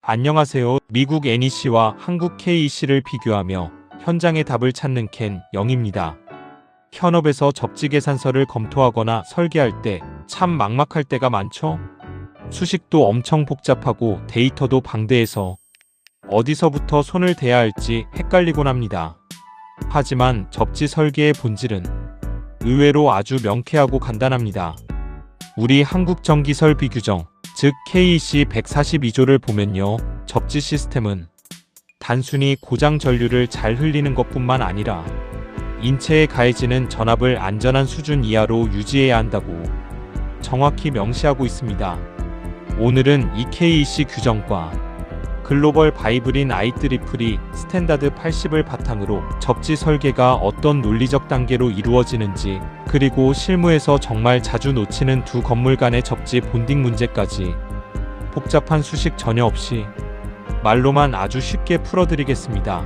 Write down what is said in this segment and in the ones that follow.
안녕하세요. 미국 NEC와 한국 KEC를 비교하며 현장의 답을 찾는 켄 영입니다. 현업에서 접지 계산서를 검토하거나 설계할 때 참 막막할 때가 많죠? 수식도 엄청 복잡하고 데이터도 방대해서 어디서부터 손을 대야 할지 헷갈리곤 합니다. 하지만 접지 설계의 본질은 의외로 아주 명쾌하고 간단합니다. 우리 한국전기설비 규정, 즉 KEC 142조를 보면요. 접지 시스템은 단순히 고장 전류를 잘 흘리는 것뿐만 아니라 인체에 가해지는 전압을 안전한 수준 이하로 유지해야 한다고 정확히 명시하고 있습니다. 오늘은 이 KEC 규정과 글로벌 바이블인 IEEE 스탠다드 80을 바탕으로 접지 설계가 어떤 논리적 단계로 이루어지는지, 그리고 실무에서 정말 자주 놓치는 두 건물 간의 접지 본딩 문제까지 복잡한 수식 전혀 없이 말로만 아주 쉽게 풀어드리겠습니다.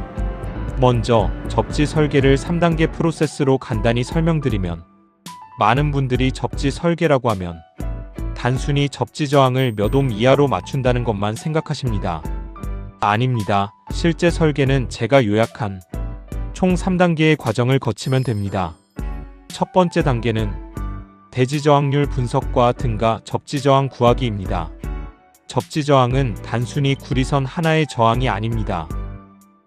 먼저 접지 설계를 3단계 프로세스로 간단히 설명드리면, 많은 분들이 접지 설계라고 하면 단순히 접지 저항을 몇 옴 이하로 맞춘다는 것만 생각하십니다. 아닙니다. 실제 설계는 제가 요약한 총 3단계의 과정을 거치면 됩니다. 첫 번째 단계는 대지 저항률 분석과 등가 접지 저항 구하기입니다. 접지 저항은 단순히 구리선 하나의 저항이 아닙니다.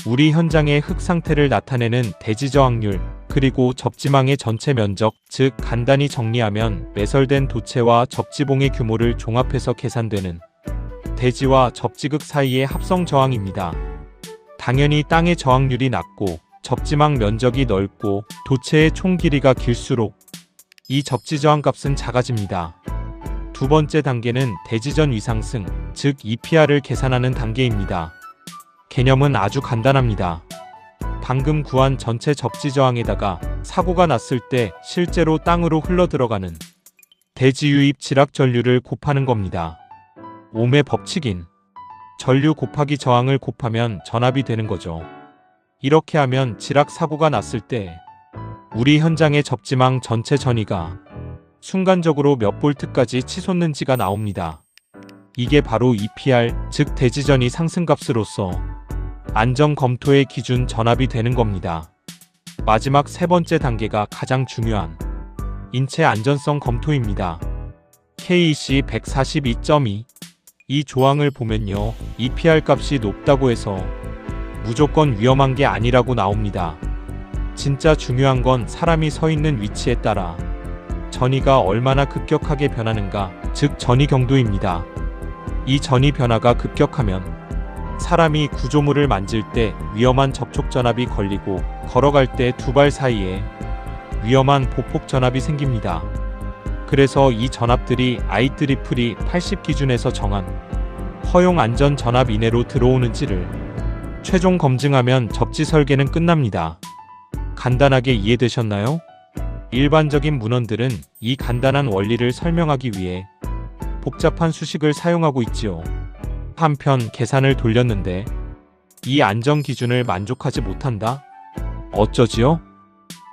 우리 현장의 흙 상태를 나타내는 대지 저항률, 그리고 접지망의 전체 면적, 즉 간단히 정리하면 매설된 도체와 접지봉의 규모를 종합해서 계산되는 대지와 접지극 사이의 합성 저항입니다. 당연히 땅의 저항률이 낮고 접지망 면적이 넓고 도체의 총 길이가 길수록 이 접지 저항 값은 작아집니다. 두 번째 단계는 대지전 위상승, 즉 EPR을 계산하는 단계입니다. 개념은 아주 간단합니다. 방금 구한 전체 접지 저항에다가 사고가 났을 때 실제로 땅으로 흘러들어가는 대지 유입 지락 전류를 곱하는 겁니다. 옴의 법칙인 전류 곱하기 저항을 곱하면 전압이 되는 거죠. 이렇게 하면 지락 사고가 났을 때 우리 현장의 접지망 전체 전위가 순간적으로 몇 볼트까지 치솟는지가 나옵니다. 이게 바로 EPR, 즉 대지전위 상승값으로서 안전 검토의 기준 전압이 되는 겁니다. 마지막 세 번째 단계가 가장 중요한 인체 안전성 검토입니다. KEC 142.2. 이 조항을 보면요. EPR 값이 높다고 해서 무조건 위험한 게 아니라고 나옵니다. 진짜 중요한 건 사람이 서 있는 위치에 따라 전위가 얼마나 급격하게 변하는가, 즉 전위 경도입니다. 이 전위 변화가 급격하면 사람이 구조물을 만질 때 위험한 접촉 전압이 걸리고 걸어갈 때 두 발 사이에 위험한 보폭 전압이 생깁니다. 그래서 이 전압들이 IEEE 80 기준에서 정한 허용 안전 전압 이내로 들어오는지를 최종 검증하면 접지 설계는 끝납니다. 간단하게 이해되셨나요? 일반적인 문헌들은 이 간단한 원리를 설명하기 위해 복잡한 수식을 사용하고 있지요. 한편 계산을 돌렸는데 이 안전 기준을 만족하지 못한다? 어쩌지요?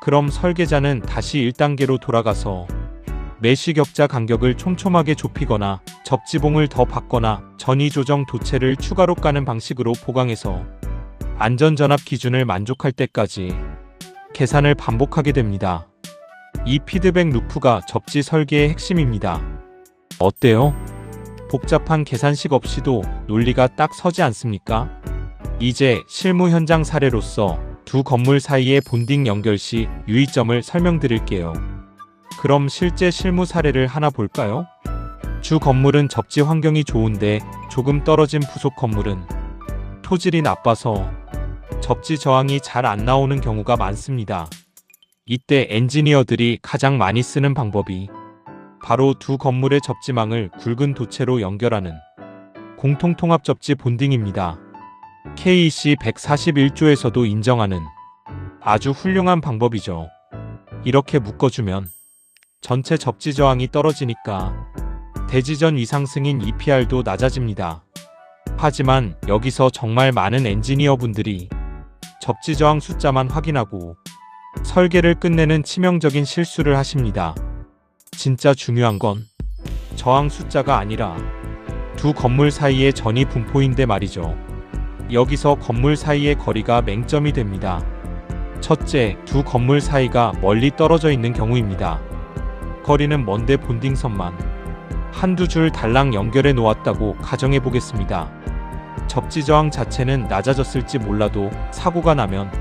그럼 설계자는 다시 1단계로 돌아가서 메쉬 격자 간격을 촘촘하게 좁히거나 접지봉을 더 받거나 전위 조정 도체를 추가로 까는 방식으로 보강해서 안전전압 기준을 만족할 때까지 계산을 반복하게 됩니다. 이 피드백 루프가 접지 설계의 핵심입니다. 어때요? 복잡한 계산식 없이도 논리가 딱 서지 않습니까? 이제 실무 현장 사례로서 두 건물 사이의 본딩 연결 시 유의점을 설명드릴게요. 그럼 실제 실무 사례를 하나 볼까요? 주 건물은 접지 환경이 좋은데 조금 떨어진 부속 건물은 토질이 나빠서 접지 저항이 잘 안 나오는 경우가 많습니다. 이때 엔지니어들이 가장 많이 쓰는 방법이 바로 두 건물의 접지망을 굵은 도체로 연결하는 공통통합 접지 본딩입니다. KEC 141조에서도 인정하는 아주 훌륭한 방법이죠. 이렇게 묶어주면 전체 접지 저항이 떨어지니까 대지전 위상승인 EPR도 낮아집니다. 하지만 여기서 정말 많은 엔지니어분들이 접지 저항 숫자만 확인하고 설계를 끝내는 치명적인 실수를 하십니다. 진짜 중요한 건 저항 숫자가 아니라 두 건물 사이의 전이 분포인데 말이죠. 여기서 건물 사이의 거리가 맹점이 됩니다. 첫째, 두 건물 사이가 멀리 떨어져 있는 경우입니다. 거리는 먼데 본딩선만 한두 줄 달랑 연결해 놓았다고 가정해 보겠습니다. 접지 저항 자체는 낮아졌을지 몰라도 사고가 나면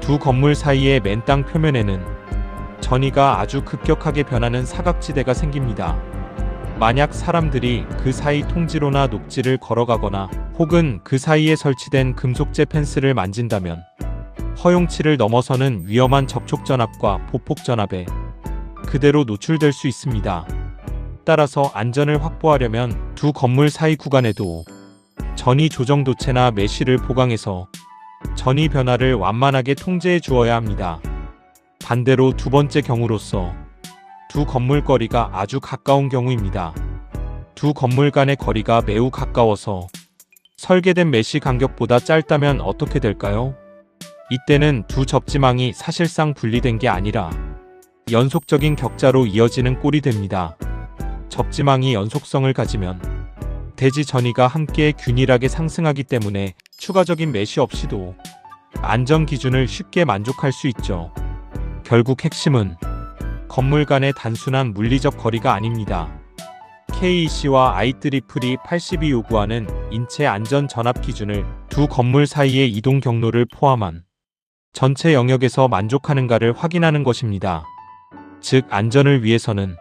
두 건물 사이의 맨 땅 표면에는 전이가 아주 급격하게 변하는 사각지대가 생깁니다. 만약 사람들이 그 사이 통지로나 녹지를 걸어가거나 혹은 그 사이에 설치된 금속재 펜스를 만진다면 허용치를 넘어서는 위험한 접촉전압과 보폭전압에 그대로 노출될 수 있습니다. 따라서 안전을 확보하려면 두 건물 사이 구간에도 전이 조정 도체나 메쉬를 보강해서 전이 변화를 완만하게 통제해 주어야 합니다. 반대로 두 번째 경우로서 두 건물 거리가 아주 가까운 경우입니다. 두 건물 간의 거리가 매우 가까워서 설계된 메쉬 간격보다 짧다면 어떻게 될까요? 이때는 두 접지망이 사실상 분리된 게 아니라 연속적인 격자로 이어지는 꼴이 됩니다. 접지망이 연속성을 가지면 대지 전이가 함께 균일하게 상승하기 때문에 추가적인 메쉬 없이도 안전 기준을 쉽게 만족할 수 있죠. 결국 핵심은 건물 간의 단순한 물리적 거리가 아닙니다. KEC와 IEEE 80이 요구하는 인체 안전 전압 기준을 두 건물 사이의 이동 경로를 포함한 전체 영역에서 만족하는가를 확인하는 것입니다. 즉, 안전을 위해서는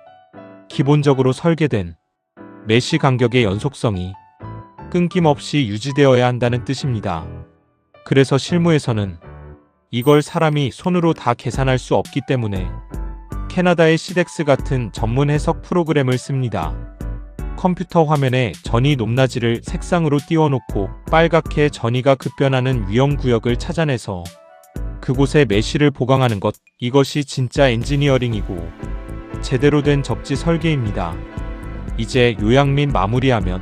기본적으로 설계된 메쉬 간격의 연속성이 끊김없이 유지되어야 한다는 뜻입니다. 그래서 실무에서는 이걸 사람이 손으로 다 계산할 수 없기 때문에 캐나다의 시덱스 같은 전문 해석 프로그램을 씁니다. 컴퓨터 화면에 전이 높낮이를 색상으로 띄워놓고 빨갛게 전이가 급변하는 위험구역을 찾아내서 그곳에 메쉬를 보강하는 것, 이것이 진짜 엔지니어링이고 제대로 된 접지 설계입니다. 이제 요약 및 마무리하면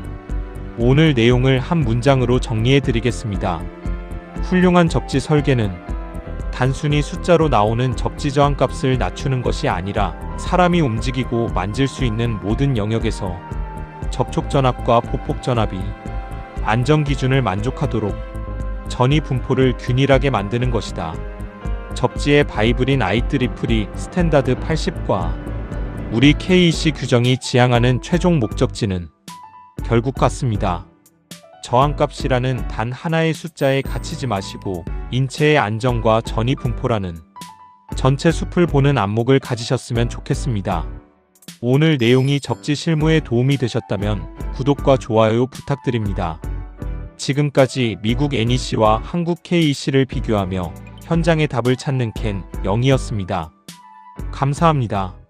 오늘 내용을 한 문장으로 정리해 드리겠습니다. 훌륭한 접지 설계는 단순히 숫자로 나오는 접지 저항값을 낮추는 것이 아니라 사람이 움직이고 만질 수 있는 모든 영역에서 접촉전압과 보폭전압이 안전기준을 만족하도록 전이 분포를 균일하게 만드는 것이다. 접지의 바이블인 IEEE 스탠다드 80과 우리 KEC 규정이 지향하는 최종 목적지는 결국 같습니다. 저항값이라는 단 하나의 숫자에 갇히지 마시고 인체의 안전과 전이 분포라는 전체 숲을 보는 안목을 가지셨으면 좋겠습니다. 오늘 내용이 접지 실무에 도움이 되셨다면 구독과 좋아요 부탁드립니다. 지금까지 미국 NEC와 한국 KEC를 비교하며 현장의 답을 찾는 켄 영이었습니다. 감사합니다.